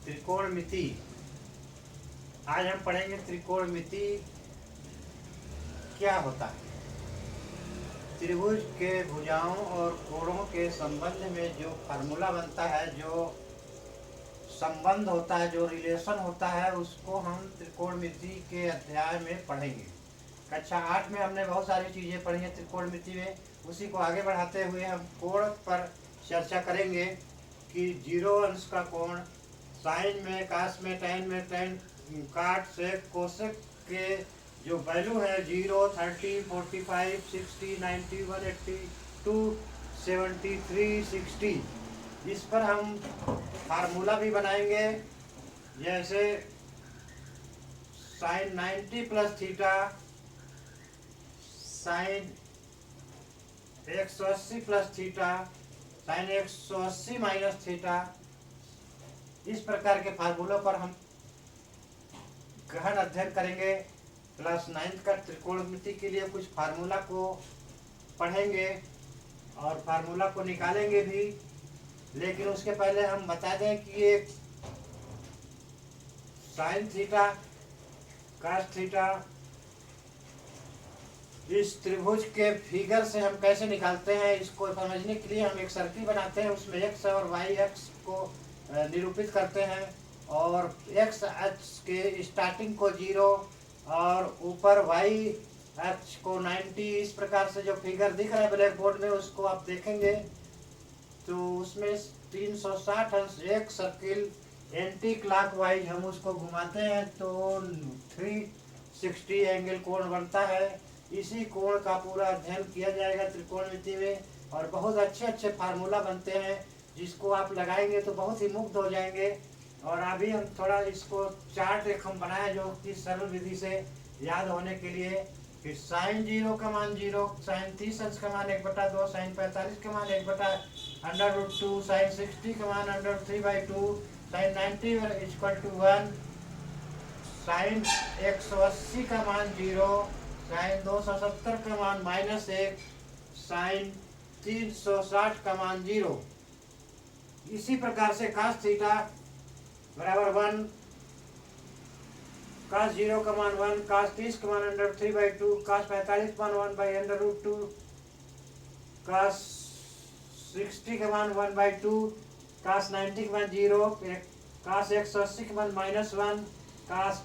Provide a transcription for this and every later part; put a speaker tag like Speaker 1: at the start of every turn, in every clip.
Speaker 1: त्रिकोणमिति। आज हम पढ़ेंगे त्रिकोणमिति क्या होता है। त्रिभुज के भुजाओं और कोणों के संबंध में जो फार्मूला बनता है, जो संबंध होता है, जो रिलेशन होता है, उसको हम त्रिकोणमिति के अध्याय में पढ़ेंगे। कक्षा 8 में हमने बहुत सारी चीज़ें पढ़ी हैं त्रिकोणमिति में। उसी को आगे बढ़ाते हुए हम कोण पर चर्चा करेंगे कि 0 अंश का कोण, साइन में, कास में, टैन में, टैन, काट, सेक, कोसेक के जो वैल्यू है 0, 30, 45, 60, 90, 182, 73, 60, इस पर हम फार्मूला भी बनाएंगे। जैसे sine 90 plus theta, sine 180 plus theta, sine 180 minus theta, इस प्रकार के फार्मूलों पर हम गहन अध्ययन करेंगे। क्लास 9 का त्रिकोणमिति के लिए कुछ फार्मूला को पढ़ेंगे और फार्मूला को निकालेंगे भी। लेकिन उसके पहले हम बता दें कि ये साइन थीटा, कास थीटा, इस त्रिभुज के फिगर से हम कैसे निकालते हैं, इसको समझने के लिए हम एक सर्किल बनाते हैं। उसमें एक्स और वाई एक्स को निरूपित करते हैं और एक्स अक्ष के स्टार्टिंग को 0 और ऊपर वाई अक्ष को 90, इस प्रकार से जो फिगर दिख रहा है ब्लैक बोर्ड में, उसको आप देखेंगे तो उसमें 360 अंश एक सर्किल एंटी क्लॉकवाइज हम उसको घुमाते हैं तो 360 एंगल कोण बनता है। इसी कोण का पूरा अध्ययन किया जाएगा त्रिकोणमिति में और बहुत अच्छे अच्छे फार्मूला बनते हैं जिसको आप लगाएंगे तो बहुत ही मुग्ध हो जाएंगे। और अभी हम थोड़ा इसको चार्ट एक हम बनाए जो कि सरल विधि से याद होने के लिए। फिर साइन 0 का मान 0, साइन 30 अंश का मान 1/2, साइन 45 का मान 1/√2, साइन 60 का मान √3/2, साइन 90 = 1, साइन 180 का मान 0, साइन 270 का मान -1, साइन 360 का मान 0। इसी प्रकार से कास थीटा बराबर 1, कास 0 का मान 1, कास 30 का मान √3/2, कास 45 का मान 1/√2, कास 60 का मान 1/2, कास 90 का मान 0, कास 180 का मान -1, कास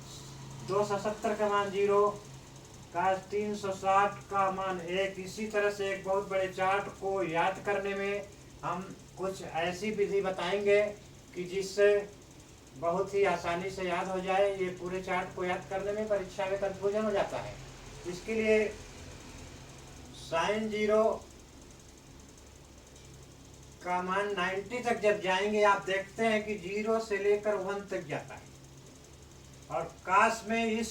Speaker 1: 270 का मान 0, कास 360 का मान 1। इसी तरह से एक बहुत बड़े चार्ट को याद करने में हम कुछ ऐसी विधि बताएंगे कि जिससे बहुत ही आसानी से याद हो जाए। ये पूरे चार्ट को याद करने में परीक्षा में कंफ्यूजन हो जाता है। इसके लिए साइन 0 का मान 90 तक जब जाएंगे, आप देखते हैं कि 0 से लेकर 1 तक जाता है। और कास में इस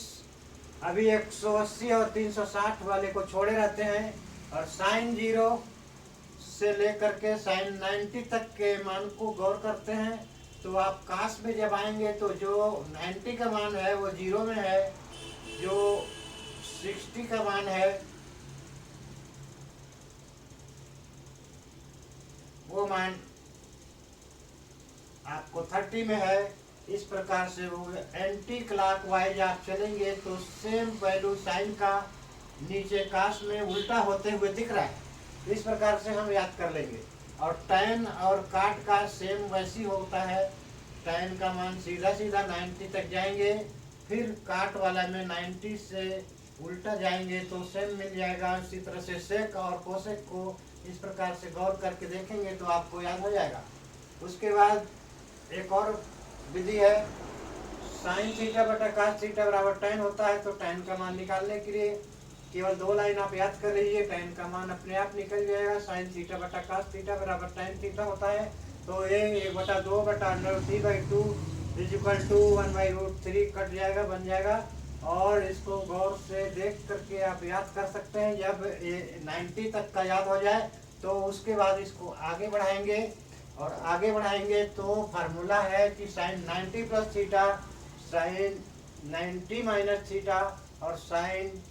Speaker 1: अभी 180 और 360 वाले को छोड़े रहते हैं और साइन 0 से लेकर के साइन 90 तक के मान को गौर करते हैं। तो आप कास में जब आएंगे तो जो 90 का मान है वो 0 में है, जो 60 का मान है वो मान आपको 30 में है। इस प्रकार से वो एंटी क्लॉकवाइज आप चलेंगे तो सेम वैल्यू साइन का नीचे कास में उल्टा होते हुए दिख रहा है। इस प्रकार से हम याद कर लेंगे। और टैन और काट का सेम वैसी होता है। टैन का मान सीधा सीधा 90 तक जाएंगे, फिर काट वाला में 90 से उल्टा जाएंगे तो सेम मिल जाएगा। इसी तरह से सेक और कोसेक को इस प्रकार से गौर करके देखेंगे तो आपको याद हो जाएगा। उसके बाद एक और विधि है, साइन थीटा बटा कास थीटा बराबर टैन होता है। तो टैन का मान निकालने के लिए केवल 2 लाइन आप याद कर लीजिए, टैन का मान अपने आप निकल जाएगा। साइन थीटा बटा कास थीटा बराबर टैन थीटा होता है। तो ये 1/2/√3/2 = 1/√3 कट जाएगा, बन जाएगा। और इसको गौर से देख करके आप याद कर सकते हैं। जब ये 90 तक का याद हो जाए तो उसके बाद इसको आगे बढ़ाएंगे और आगे बढ़ाएंगे तो फार्मूला है कि sine 90 plus theta, sine 90 minus theta और साइन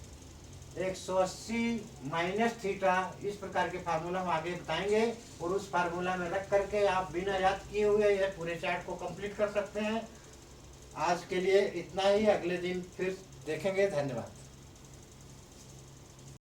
Speaker 1: 180 माइनस थीटा, इस प्रकार के फार्मूला हम आगे बताएंगे। और उस फार्मूला में रख करके आप बिना याद किए हुए यह पूरे चार्ट को कंप्लीट कर सकते हैं। आज के लिए इतना ही, अगले दिन फिर देखेंगे। धन्यवाद।